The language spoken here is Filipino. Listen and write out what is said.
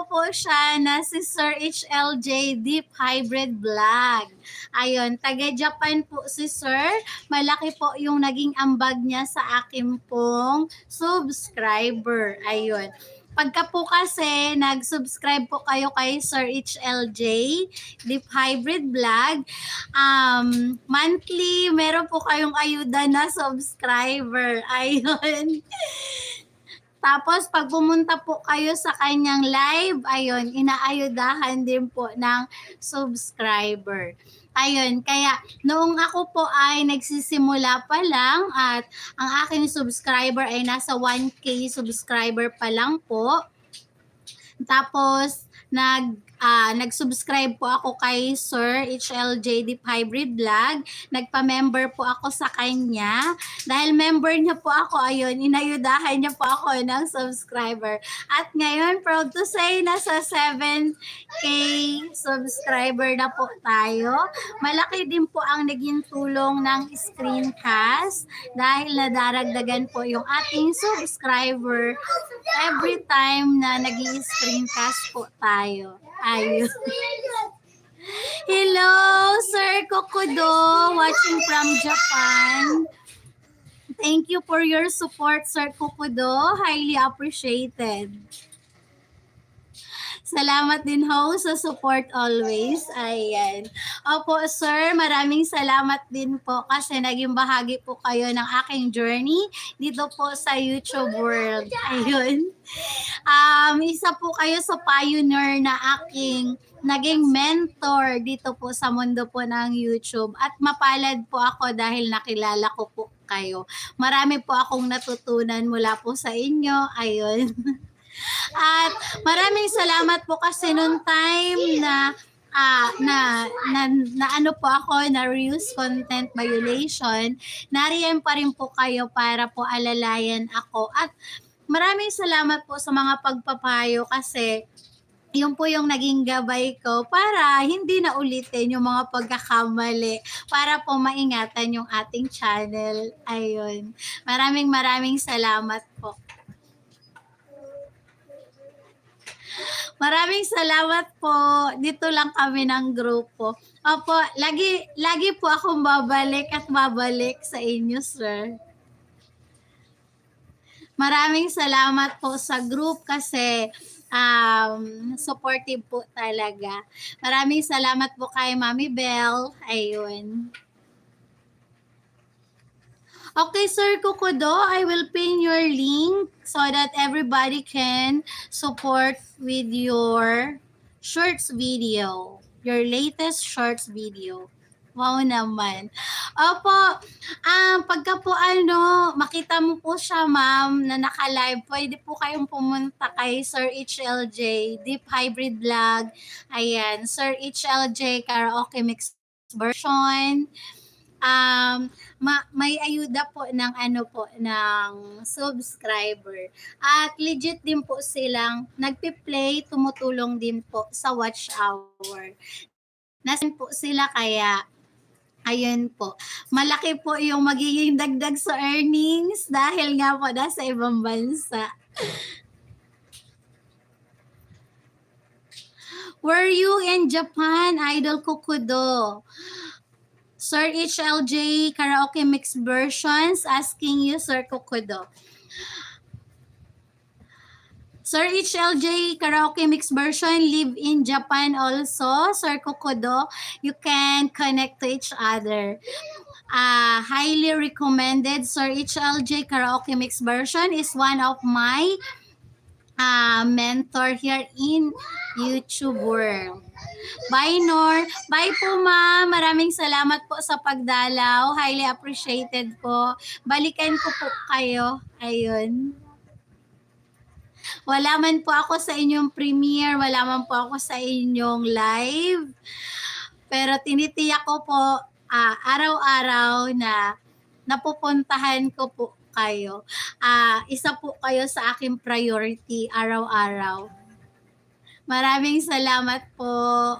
ko po siya na si Sir HLJ Deep Hybrid Vlog. Ayun, taga Japan po si Sir. Malaki po yung naging ambag niya sa akin pong subscriber. Ayun. Pagka po kasi nag-subscribe po kayo kay Sir HLJ Deep Hybrid Vlog, monthly meron po kayong ayuda na subscriber. Ayun. Tapos pag pumunta po kayo sa kanyang live, ayun, inaayudahan din po ng subscriber. Ayun, kaya noong ako po ay nagsisimula pa lang at ang aking subscriber ay nasa 1K subscriber pa lang po. Tapos nag-subscribe po ako kay Sir HLJ Deep Hybrid Vlog. Nagpa-member po ako sa kanya. Dahil member niya po ako, ayun, inayudahan niya po ako ng subscriber. At ngayon, proud to say, nasa 7K subscriber na po tayo. Malaki din po ang naging tulong ng screencast dahil nadaragdagan po yung ating subscriber every time na nag-i-screencast po tayo. Ayun. Hello, Sir Kokodo, watching from Japan. Thank you for your support, Sir Kokodo. Highly appreciated. Salamat din ho sa support always. Ayan. Opo, sir, maraming salamat din po kasi naging bahagi po kayo ng aking journey dito po sa YouTube world. Ayun. Isa po kayo sa pioneer na aking naging mentor dito po sa mundo po ng YouTube at mapalad po ako dahil nakilala ko po kayo. Marami po akong natutunan mula po sa inyo. Ayun. At maraming salamat po kasi noong time na ano po ako na reuse content violation, nariyan pa rin po kayo para po alalayan ako. At maraming salamat po sa mga pagpapayo kasi yun po yung naging gabay ko para hindi na ulitin yung mga pagkakamali para po maingatan yung ating channel. Ayun. Maraming salamat po. Maraming salamat po. Dito lang kami ng grupo. Opo, lagi po akong babalik at babalik sa inyo, sir. Maraming salamat po sa group kasi supportive po talaga. Maraming salamat po kay Mami Bell. Ayun. Okay, Sir Kokodo, I will pin your link so that everybody can support with your shorts video, your latest shorts video. Wow naman. Opo, pagka po makita mo po siya, ma'am, na naka-live, pwede po kayong pumunta kay Sir HLJ, Deep Hybrid Vlog. Ayan, Sir HLJ Karaoke Mix Version. May ayuda po ng ng subscriber. At legit din po silang nagpi-play, tumutulong din po sa watch hour. Nasan po sila kaya ayun po. Malaki po yung magiging dagdag sa earnings dahil nga po nasa ibang bansa. Were you in Japan, Idol Kokodo? Sir HLJ Karaoke Mix Versions asking you, Sir Kokodo. Sir HLJ Karaoke Mix Version live in Japan also. Sir Kokodo, you can connect to each other. Highly recommended. Sir HLJ Karaoke Mix Version is one of my mentor here in YouTube world. Bye, Nor. Bye po, ma'am. Maraming salamat po sa pagdalaw. Highly appreciated po. Balikan ko po kayo. Ayun. Wala man po ako sa inyong premiere. Wala man po ako sa inyong live. Pero tinitiyak ko po araw-araw na napupuntahan ko po kayo. Isa po kayo sa aking priority araw-araw. Maraming salamat po.